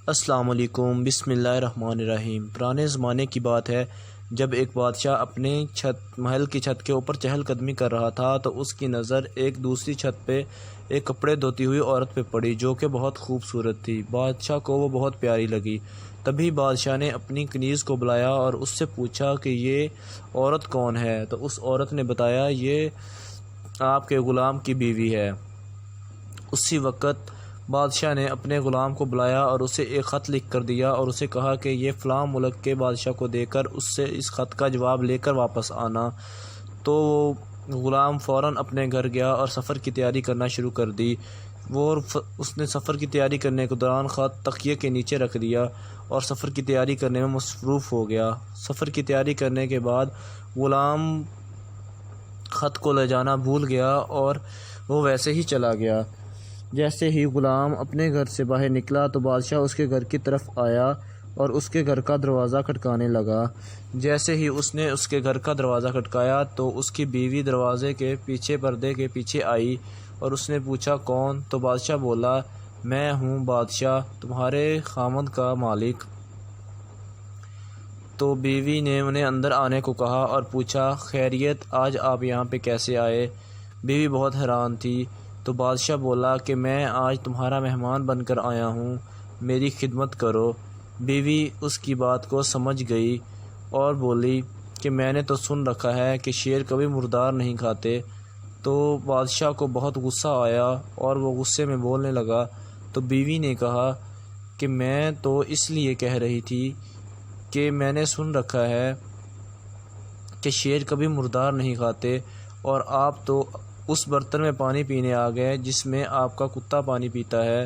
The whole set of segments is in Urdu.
السلام علیکم، بسم اللہ الرحمن الرحیم۔ پرانے زمانے کی بات ہے جب ایک بادشاہ اپنے محل کی چھت کے اوپر چہل قدمی کر رہا تھا تو اس کی نظر ایک دوسری چھت پہ ایک کپڑے دھوتی ہوئی عورت پہ پڑی جو کہ بہت خوبصورت تھی۔ بادشاہ کو وہ بہت پیاری لگی۔ تبھی بادشاہ نے اپنی کنیز کو بلایا اور اس سے پوچھا کہ یہ عورت کون ہے، تو اس عورت نے بتایا یہ آپ کے غلام کی بیوی ہے۔ اسی وقت بادشاہ نے اپنے غلام کو بلایا اور اسے ایک خط لکھ کر دیا اور اسے کہا کہ یہ فلاں ملک کے بادشاہ کو دے کر اس سے اس خط کا جواب لے کر واپس آنا۔ تو وہ غلام فوراً اپنے گھر گیا اور سفر کی تیاری کرنا شروع کر دی۔ اس نے سفر کی تیاری کرنے کے دوران خط تکیے کے نیچے رکھ دیا اور سفر کی تیاری کرنے میں مصروف ہو گیا۔ سفر کی تیاری کرنے کے بعد غلام خط کو لے جانا بھول گیا اور وہ ویسے ہی چلا گیا۔ جیسے ہی غلام اپنے گھر سے باہر نکلا تو بادشاہ اس کے گھر کی طرف آیا اور اس کے گھر کا دروازہ کھٹکانے لگا۔ جیسے ہی اس نے اس کے گھر کا دروازہ کھٹکایا تو اس کی بیوی دروازے کے پیچھے پردے کے پیچھے آئی اور اس نے پوچھا کون؟ تو بادشاہ بولا میں ہوں بادشاہ، تمہارے خاوند کا مالک۔ تو بیوی نے انہیں اندر آنے کو کہا اور پوچھا خیریت، آج آپ یہاں پہ کیسے آئے؟ بیوی بہت حیران تھی۔ تو بادشاہ بولا کہ میں آج تمہارا مہمان بن کر آیا ہوں، میری خدمت کرو۔ بیوی اس کی بات کو سمجھ گئی اور بولی کہ میں نے تو سن رکھا ہے کہ شیر کبھی مردار نہیں کھاتے۔ تو بادشاہ کو بہت غصہ آیا اور وہ غصے میں بولنے لگا۔ تو بیوی نے کہا کہ میں تو اس لیے کہہ رہی تھی کہ میں نے سن رکھا ہے کہ شیر کبھی مردار نہیں کھاتے اور آپ تو اس برتن میں پانی پینے آ گئے جس میں آپ کا کتا پانی پیتا ہے۔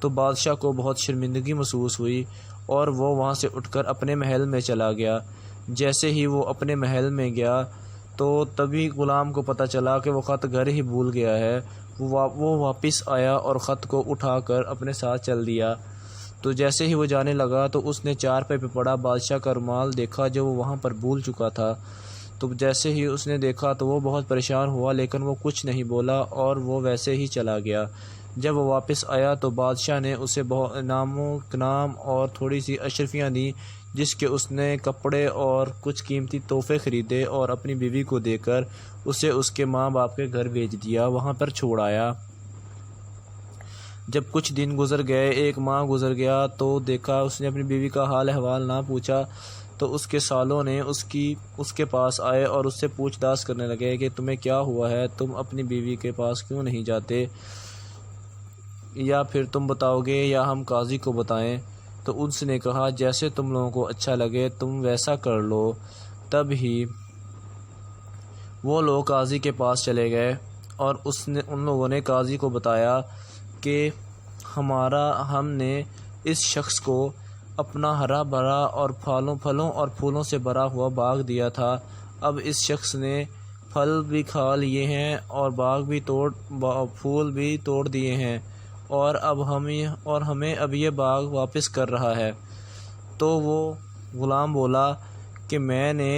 تو بادشاہ کو بہت شرمندگی محسوس ہوئی اور وہ وہاں سے اٹھ کر اپنے محل میں چلا گیا۔ جیسے ہی وہ اپنے محل میں گیا تو تبھی غلام کو پتہ چلا کہ وہ خط گھر ہی بھول گیا ہے۔ وہ واپس آیا اور خط کو اٹھا کر اپنے ساتھ چل دیا۔ تو جیسے ہی وہ جانے لگا تو اس نے چارپائی پہ پڑا بادشاہ کا رومال دیکھا جو وہ وہاں پر بھول چکا تھا۔ تو جیسے ہی اس نے دیکھا تو وہ بہت پریشان ہوا لیکن وہ کچھ نہیں بولا اور وہ ویسے ہی چلا گیا۔ جب وہ واپس آیا تو بادشاہ نے اسے بہت انعام اور تھوڑی سی اشرفیاں دیں جس کے اس نے کپڑے اور کچھ قیمتی تحفے خریدے اور اپنی بیوی کو دے کر اسے اس کے ماں باپ کے گھر بھیج دیا، وہاں پر چھوڑ آیا۔ جب کچھ دن گزر گئے، ایک ماہ گزر گیا تو دیکھا اس نے اپنی بیوی کا حال احوال نہ پوچھا تو اس کے سالوں نے اس کے پاس آئے اور اس سے پوچھ تاچھ کرنے لگے کہ تمہیں کیا ہوا ہے، تم اپنی بیوی کے پاس کیوں نہیں جاتے، یا پھر تم بتاؤ گے یا ہم قاضی کو بتائیں؟ تو ان نے کہا جیسے تم لوگوں کو اچھا لگے تم ویسا کر لو۔ تب ہی وہ لوگ قاضی کے پاس چلے گئے اور ان لوگوں نے قاضی کو بتایا کہ ہم نے اس شخص کو اپنا ہرا بھرا اور پھلوں اور پھولوں سے بھرا ہوا باغ دیا تھا، اب اس شخص نے پھل بھی کھا لیے ہیں اور پھول بھی توڑ دیے ہیں اور ہمیں اب یہ باغ واپس کر رہا ہے۔ تو وہ غلام بولا کہ میں نے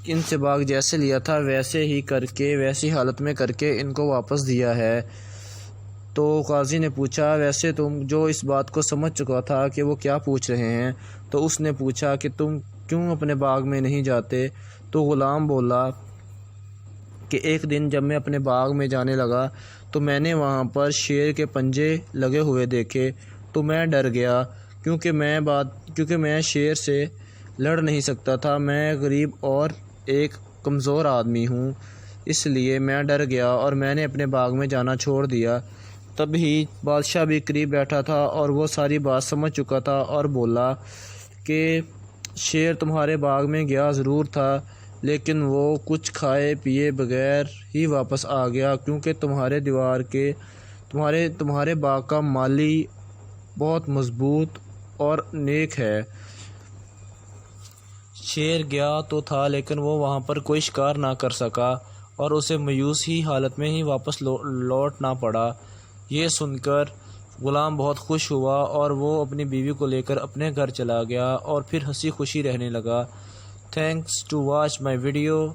ان سے باغ جیسے لیا تھا ویسے ہی کر کے ویسی حالت میں کر کے ان کو واپس دیا ہے۔ تو قاضی نے پوچھا ویسے تم جو اس بات کو سمجھ چکا تھا کہ وہ کیا پوچھ رہے ہیں، تو اس نے پوچھا کہ تم کیوں اپنے باغ میں نہیں جاتے؟ تو غلام بولا کہ ایک دن جب میں اپنے باغ میں جانے لگا تو میں نے وہاں پر شیر کے پنجے لگے ہوئے دیکھے تو میں ڈر گیا کیونکہ میں شیر سے لڑ نہیں سکتا تھا، میں غریب اور ایک کمزور آدمی ہوں، اس لیے میں ڈر گیا اور میں نے اپنے باغ میں جانا چھوڑ دیا۔ تبھی بادشاہ بھی قریب بیٹھا تھا اور وہ ساری بات سمجھ چکا تھا اور بولا کہ شیر تمہارے باغ میں گیا ضرور تھا لیکن وہ کچھ کھائے پیے بغیر ہی واپس آ گیا کیونکہ تمہارے باغ کا مالی بہت مضبوط اور نیک ہے۔ شیر گیا تو تھا لیکن وہ وہاں پر کوئی شکار نہ کر سکا اور اسے مایوس ہی حالت میں ہی واپس لوٹنا پڑا۔ یہ سن کر غلام بہت خوش ہوا اور وہ اپنی بیوی کو لے کر اپنے گھر چلا گیا اور پھر ہنسی خوشی رہنے لگا۔ Thanks to watch my video.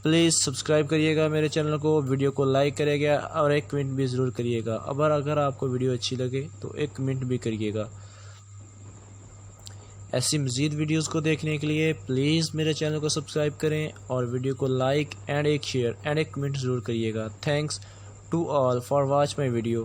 Please subscribe کریے گا میرے چینل کو، ویڈیو کو لائک کرے گا اور ایک کمنٹ بھی ضرور کریے گا۔ اگر آپ کو ویڈیو اچھی لگے تو ایک کمنٹ بھی کریے گا۔ ایسی مزید ویڈیوز کو دیکھنے کے لیے پلیز میرے چینل کو سبسکرائب کریں اور ویڈیو کو لائک اینڈ ایک شیئر اینڈ ایک کمنٹ ضرور کریے گا۔ Thanks to all for watch my video.